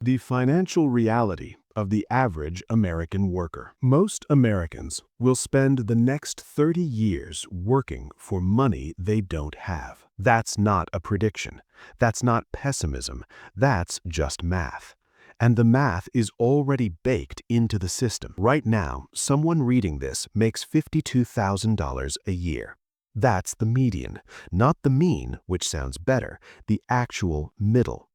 The financial reality of the average American worker. Most Americans will spend the next 30 years working for money they don't have. That's not a prediction. That's not pessimism. That's just math. And the math is already baked into the system. Right now, someone reading this makes $52,000 a year. That's the median, not the mean, which sounds better, the actual middle.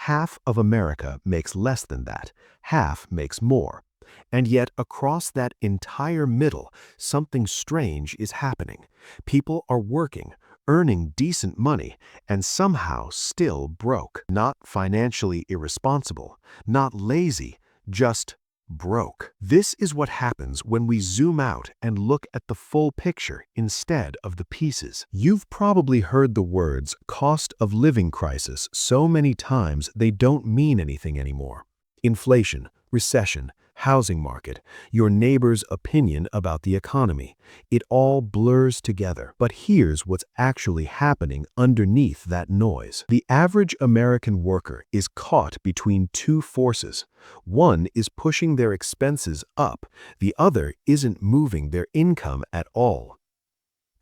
Half of America makes less than that, half makes more. And yet, across that entire middle, something strange is happening. People are working, earning decent money, and somehow still broke. Not financially irresponsible, not lazy, just broke. This is what happens when we zoom out and look at the full picture instead of the pieces. You've probably heard the words cost of living crisis so many times they don't mean anything anymore. Inflation, recession, housing market, your neighbor's opinion about the economy. It all blurs together. But here's what's actually happening underneath that noise. The average American worker is caught between two forces. One is pushing their expenses up, the other isn't moving their income at all.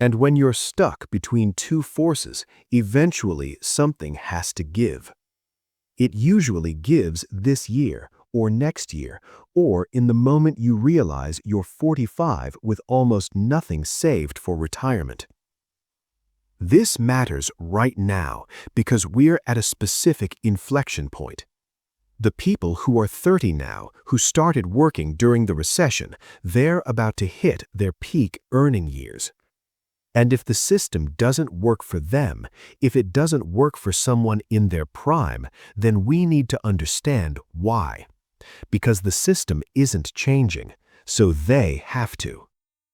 And when you're stuck between two forces, eventually something has to give. It usually gives this year, or next year, or in the moment you realize you're 45 with almost nothing saved for retirement. This matters right now because we're at a specific inflection point. The people who are 30 now, who started working during the recession, they're about to hit their peak earning years. And if the system doesn't work for them, if it doesn't work for someone in their prime, then we need to understand why. Because the system isn't changing, so they have to.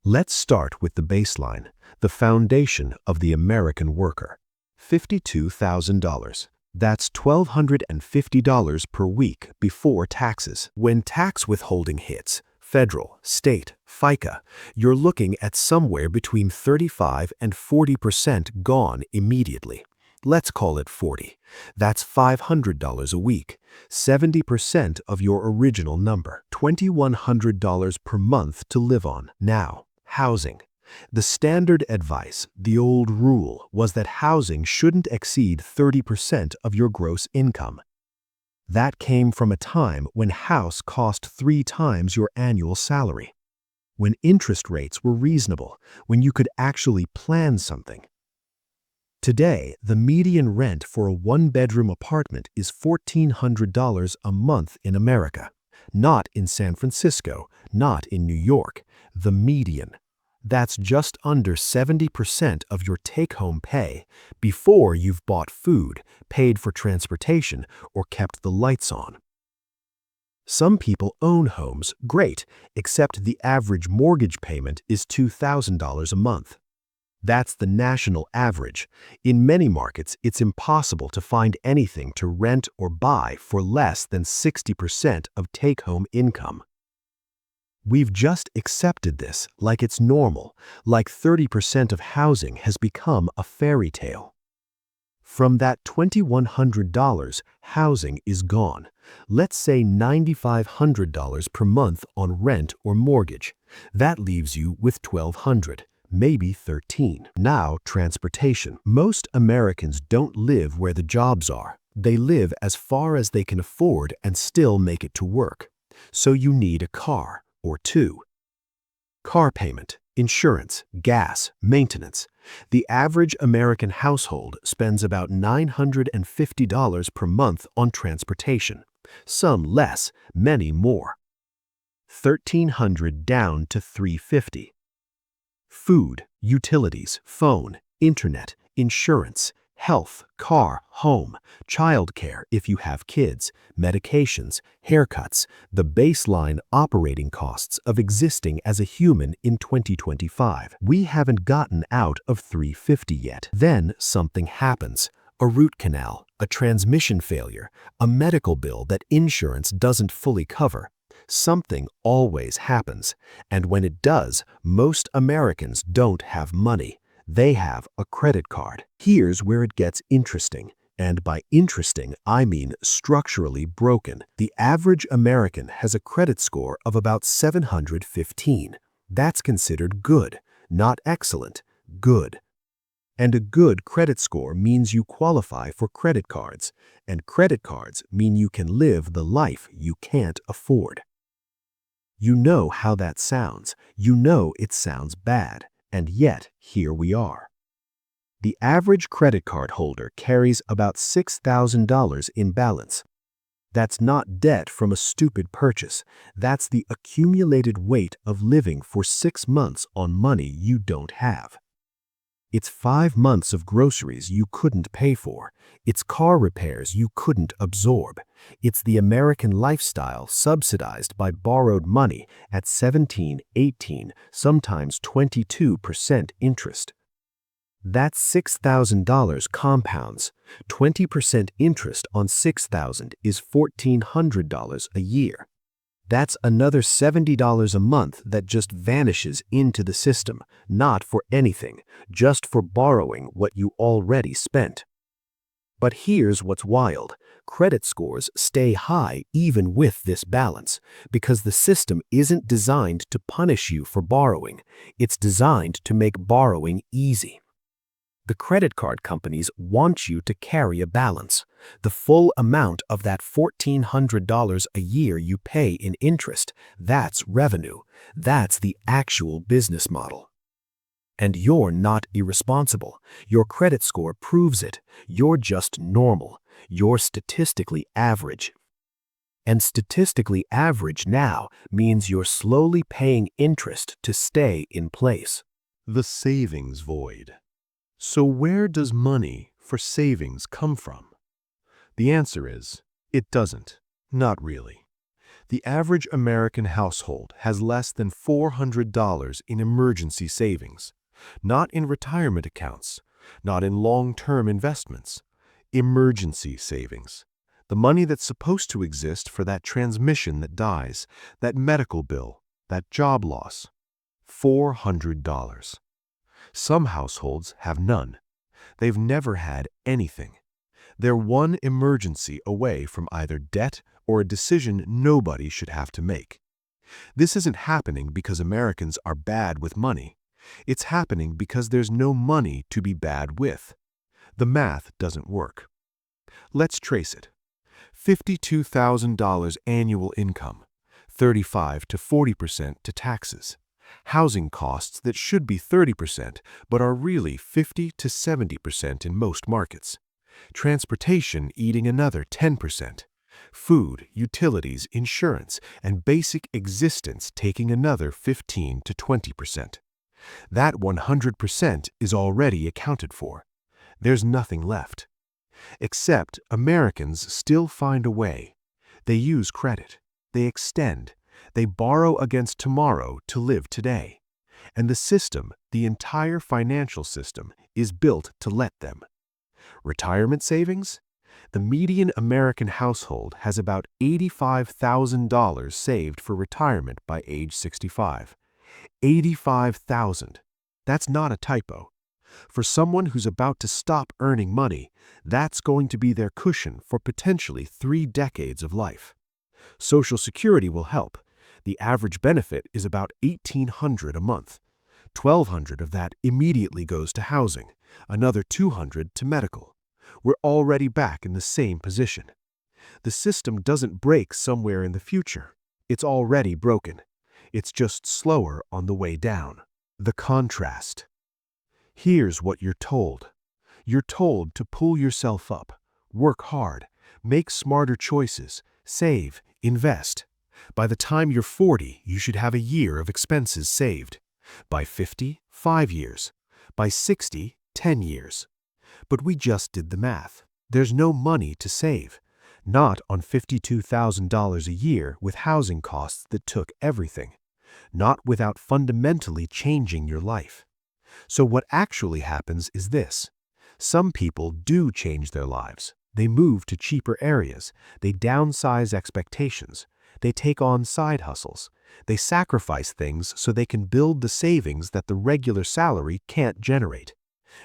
Let's start with the baseline, the foundation of the American worker. $52,000. That's $1,250 per week before taxes. When tax withholding hits, federal, state, FICA, you're looking at somewhere between 35 and 40% gone immediately. Let's call it 40. That's $500 a week, 70% of your original number, $2,100 per month to live on. Now, housing. The standard advice, the old rule, was that housing shouldn't exceed 30% of your gross income. That came from a time when house cost 3 times your annual salary, when interest rates were reasonable, when you could actually plan something. Today, the median rent for a one-bedroom apartment is $1,400 a month in America. Not in San Francisco, not in New York. The median. That's just under 70% of your take-home pay before you've bought food, paid for transportation, or kept the lights on. Some people own homes, great, except the average mortgage payment is $2,000 a month. That's the national average. In many markets, it's impossible to find anything to rent or buy for less than 60% of take-home income. We've just accepted this like it's normal, like 30% of housing has become a fairy tale. From that $2,100, housing is gone. Let's say $9,500 per month on rent or mortgage. That leaves you with $1,200. Maybe 13. Now, transportation. Most Americans don't live where the jobs are. They live as far as they can afford and still make it to work. So you need a car or two. Car payment, insurance, gas, maintenance. The average American household spends about $950 per month on transportation. Some less, many more. $1,300 down to $350. Food, utilities, phone, internet, insurance, health, car, home, childcare if you have kids, medications, haircuts, the baseline operating costs of existing as a human in 2025. We haven't gotten out of $350 yet. Then something happens. A root canal, a transmission failure, a medical bill that insurance doesn't fully cover. Something always happens, and when it does, most Americans don't have money. They have a credit card. Here's where it gets interesting. And by interesting, I mean structurally broken. The average American has a credit score of about 715. That's considered good, not excellent, good. And a good credit score means you qualify for credit cards, and credit cards mean you can live the life you can't afford. You know how that sounds. You know it sounds bad, and yet here we are. The average credit card holder carries about $6,000 in balance. That's not debt from a stupid purchase. That's the accumulated weight of living for 6 months on money you don't have. It's 5 months of groceries you couldn't pay for. It's car repairs you couldn't absorb. It's the American lifestyle subsidized by borrowed money at 17, 18, sometimes 22% interest. That $6,000 compounds. 20% interest on $6,000 is $1,400 a year. That's another $70 a month that just vanishes into the system, not for anything, just for borrowing what you already spent. But here's what's wild. Credit scores stay high even with this balance, because the system isn't designed to punish you for borrowing. It's designed to make borrowing easy. The credit card companies want you to carry a balance. The full amount of that $1,400 a year you pay in interest, that's revenue. That's the actual business model. And you're not irresponsible. Your credit score proves it. You're just normal. You're statistically average. And statistically average now means you're slowly paying interest to stay in place. The savings void. So where does money for savings come from? The answer is, it doesn't. Not really. The average American household has less than $400 in emergency savings, not in retirement accounts, not in long-term investments. Emergency savings. The money that's supposed to exist for that transmission that dies, that medical bill, that job loss. $400. Some households have none. They've never had anything. They're one emergency away from either debt or a decision nobody should have to make. This isn't happening because Americans are bad with money. It's happening because there's no money to be bad with. The math doesn't work. Let's trace it. $52,000 annual income, 35 to 40% to taxes. Housing costs that should be 30% but are really 50 to 70% in most markets. Transportation eating another 10%. Food, utilities, insurance, and basic existence taking another 15 to 20%. That 100% is already accounted for. There's nothing left. Except Americans still find a way. They use credit. They extend. They borrow against tomorrow to live today. And the system, the entire financial system, is built to let them. Retirement savings? The median American household has about $85,000 saved for retirement by age 65. $85,000. That's not a typo. For someone who's about to stop earning money, that's going to be their cushion for potentially 3 decades of life. Social Security will help. The average benefit is about $1,800 a month. $1,200 of that immediately goes to housing, another $200 to medical. We're already back in the same position. The system doesn't break somewhere in the future. It's already broken. It's just slower on the way down. The contrast. Here's what you're told. You're told to pull yourself up, work hard, make smarter choices, save, invest. By the time you're 40, you should have a year of expenses saved. By 50, 5 years. By 60, 10 years. But we just did the math. There's no money to save. Not on $52,000 a year with housing costs that took everything. Not without fundamentally changing your life. So what actually happens is this. Some people do change their lives. They move to cheaper areas. They downsize expectations. They take on side hustles. They sacrifice things so they can build the savings that the regular salary can't generate.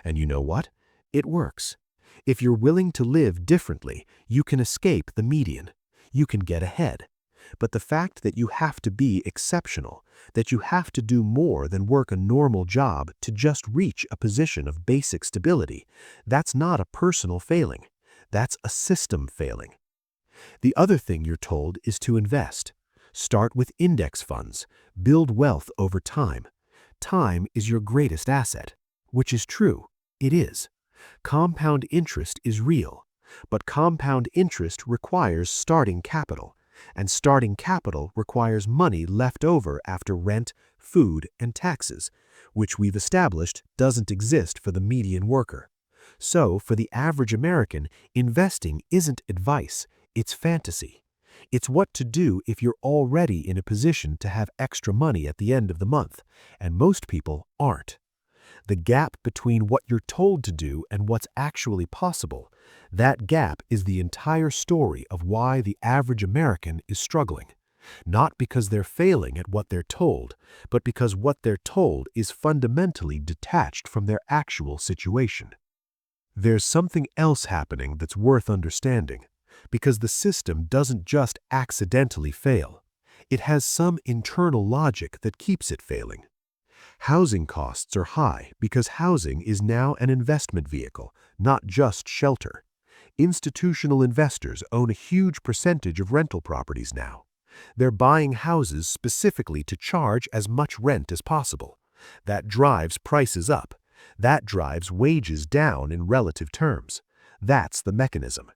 And you know what? It works. If you're willing to live differently, you can escape the median. You can get ahead. But the fact that you have to be exceptional, that you have to do more than work a normal job to just reach a position of basic stability, that's not a personal failing. That's a system failing. The other thing you're told is to invest. Start with index funds. Build wealth over time. Time is your greatest asset, which is true. It is. Compound interest is real, but compound interest requires starting capital, and starting capital requires money left over after rent, food, and taxes, which we've established doesn't exist for the median worker. So, for the average American, investing isn't advice, it's fantasy. It's what to do if you're already in a position to have extra money at the end of the month, and most people aren't. The gap between what you're told to do and what's actually possible, that gap is the entire story of why the average American is struggling. Not because they're failing at what they're told, but because what they're told is fundamentally detached from their actual situation. There's something else happening that's worth understanding, because the system doesn't just accidentally fail. It has some internal logic that keeps it failing. Housing costs are high because housing is now an investment vehicle, not just shelter. Institutional investors own a huge percentage of rental properties now. They're buying houses specifically to charge as much rent as possible. That drives prices up. That drives wages down in relative terms. That's the mechanism.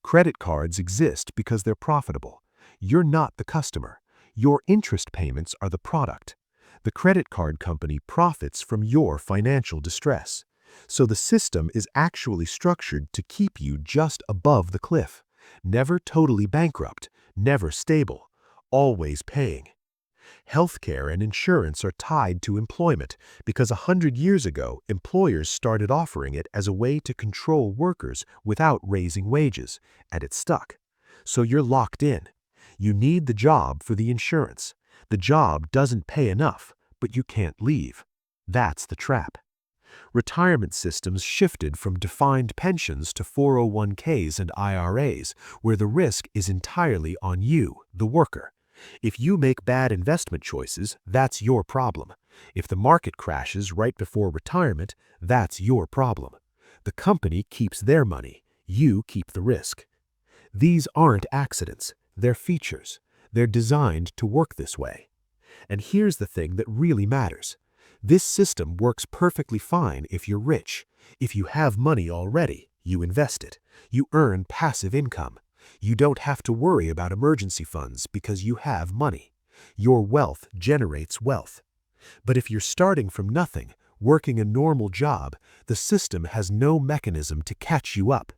Credit cards exist because they're profitable. You're not the customer. Your interest payments are the product. The credit card company profits from your financial distress. So the system is actually structured to keep you just above the cliff, never totally bankrupt, never stable, always paying. Healthcare and insurance are tied to employment because 100 years ago, employers started offering it as a way to control workers without raising wages, and it stuck. So you're locked in. You need the job for the insurance. The job doesn't pay enough, but you can't leave. That's the trap. Retirement systems shifted from defined pensions to 401ks and IRAs, where the risk is entirely on you, the worker. If you make bad investment choices, that's your problem. If the market crashes right before retirement, that's your problem. The company keeps their money. You keep the risk. These aren't accidents. They're features. They're designed to work this way. And here's the thing that really matters. This system works perfectly fine if you're rich. If you have money already, you invest it. You earn passive income. You don't have to worry about emergency funds because you have money. Your wealth generates wealth. But if you're starting from nothing, working a normal job, the system has no mechanism to catch you up.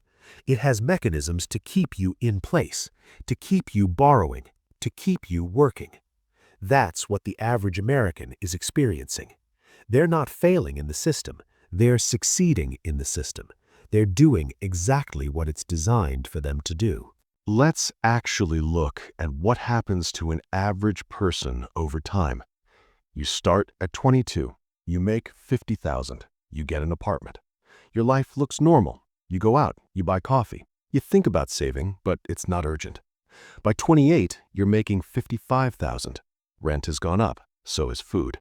It has mechanisms to keep you in place, to keep you borrowing, to keep you working. That's what the average American is experiencing. They're not failing in the system. They're succeeding in the system. They're doing exactly what it's designed for them to do. Let's actually look at what happens to an average person over time. You start at 22. You make $50,000. You get an apartment. Your life looks normal. You go out. You buy coffee. You think about saving, but it's not urgent. By 28, you're making $55,000. Rent has gone up. So has food.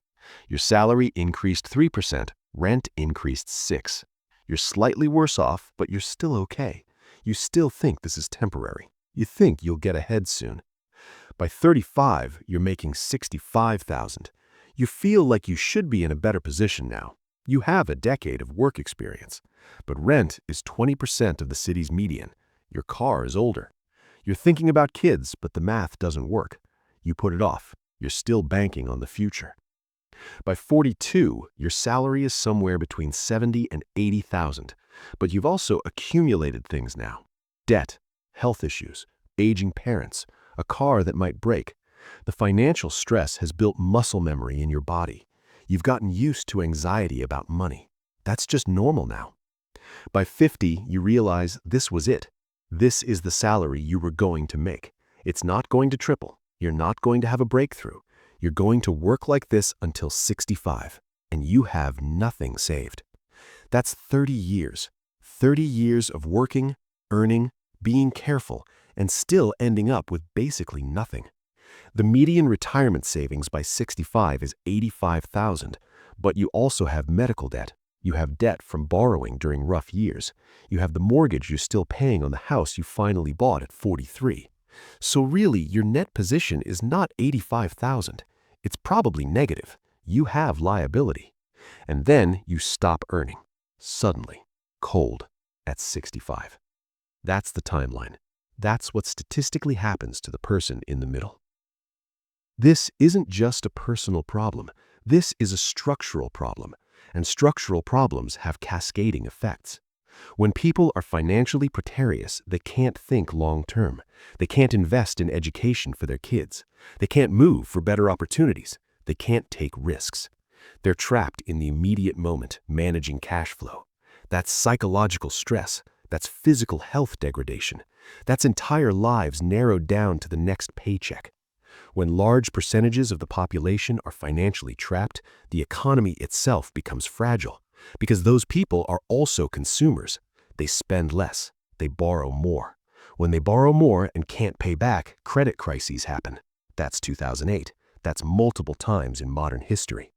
Your salary increased 3%. Rent increased 6%. You're slightly worse off, but you're still okay. You still think this is temporary. You think you'll get ahead soon. By 35, you're making $65,000. You feel like you should be in a better position now. You have a decade of work experience. But rent is 20% of the city's median. Your car is older. You're thinking about kids, but the math doesn't work. You put it off. You're still banking on the future. By 42, your salary is somewhere between $70,000 and $80,000. But you've also accumulated things now. Debt, health issues, aging parents, a car that might break. The financial stress has built muscle memory in your body. You've gotten used to anxiety about money. That's just normal now. By 50, you realize this was it. This is the salary you were going to make. It's not going to triple. You're not going to have a breakthrough. You're going to work like this until 65, and you have nothing saved. That's 30 years. 30 years of working, earning, being careful, and still ending up with basically nothing. The median retirement savings by 65 is $85,000, but you also have medical debt. You have debt from borrowing during rough years. You have the mortgage you're still paying on the house you finally bought at 43. So really, your net position is not 85,000. It's probably negative. You have liability. And then you stop earning. Suddenly, cold, at 65. That's the timeline. That's what statistically happens to the person in the middle. This isn't just a personal problem. This is a structural problem, and structural problems have cascading effects. When people are financially precarious, they can't think long-term. They can't invest in education for their kids. They can't move for better opportunities. They can't take risks. They're trapped in the immediate moment, managing cash flow. That's psychological stress. That's physical health degradation. That's entire lives narrowed down to the next paycheck. When large percentages of the population are financially trapped, the economy itself becomes fragile, because those people are also consumers. They spend less. They borrow more. When they borrow more and can't pay back, credit crises happen. That's 2008. That's multiple times in modern history.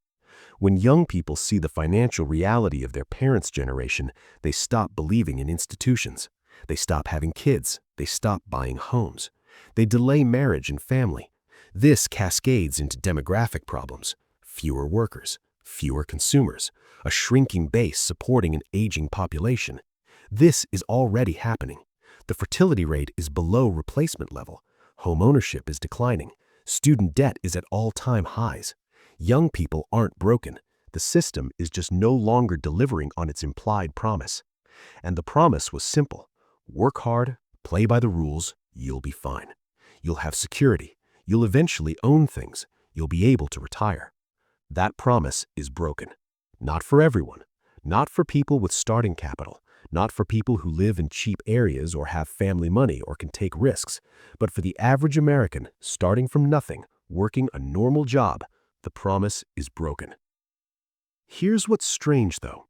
When young people see the financial reality of their parents' generation, they stop believing in institutions. They stop having kids. They stop buying homes. They delay marriage and family. This cascades into demographic problems: fewer workers, fewer consumers, a shrinking base supporting an aging population. This is already happening. The fertility rate is below replacement level. Home ownership is declining. Student debt is at all-time highs. Young people aren't broken. The system is just no longer delivering on its implied promise. And the promise was simple: work hard, play by the rules, you'll be fine. You'll have security. You'll eventually own things. You'll be able to retire. That promise is broken. Not for everyone. Not for people with starting capital. Not for people who live in cheap areas or have family money or can take risks. But for the average American, starting from nothing, working a normal job, the promise is broken. Here's what's strange, though.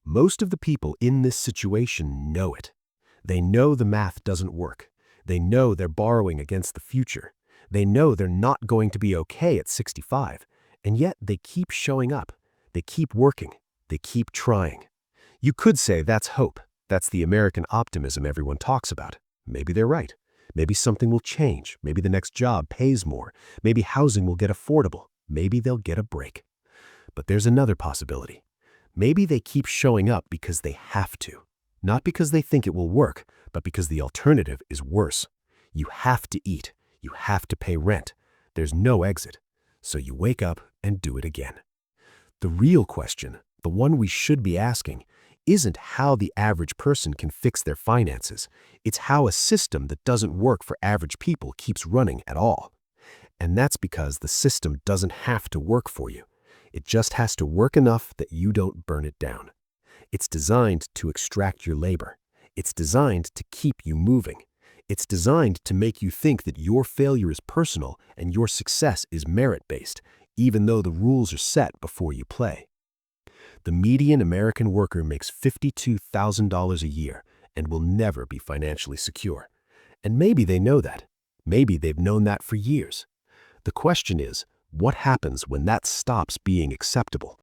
Most of the people in this situation know it. They know the math doesn't work. They know they're borrowing against the future. They know they're not going to be okay at 65, and yet they keep showing up. They keep working. They keep trying. You could say that's hope. That's the American optimism everyone talks about. Maybe they're right. Maybe something will change. Maybe the next job pays more. Maybe housing will get affordable. Maybe they'll get a break. But there's another possibility. Maybe they keep showing up because they have to. Not because they think it will work, but because the alternative is worse. You have to eat. You have to pay rent. There's no exit. So you wake up and do it again. The real question, the one we should be asking, isn't how the average person can fix their finances. It's how a system that doesn't work for average people keeps running at all. And that's because the system doesn't have to work for you. It just has to work enough that you don't burn it down. It's designed to extract your labor. It's designed to keep you moving. It's designed to make you think that your failure is personal and your success is merit-based, even though the rules are set before you play. The median American worker makes $52,000 a year and will never be financially secure. And maybe they know that. Maybe they've known that for years. The question is, what happens when that stops being acceptable?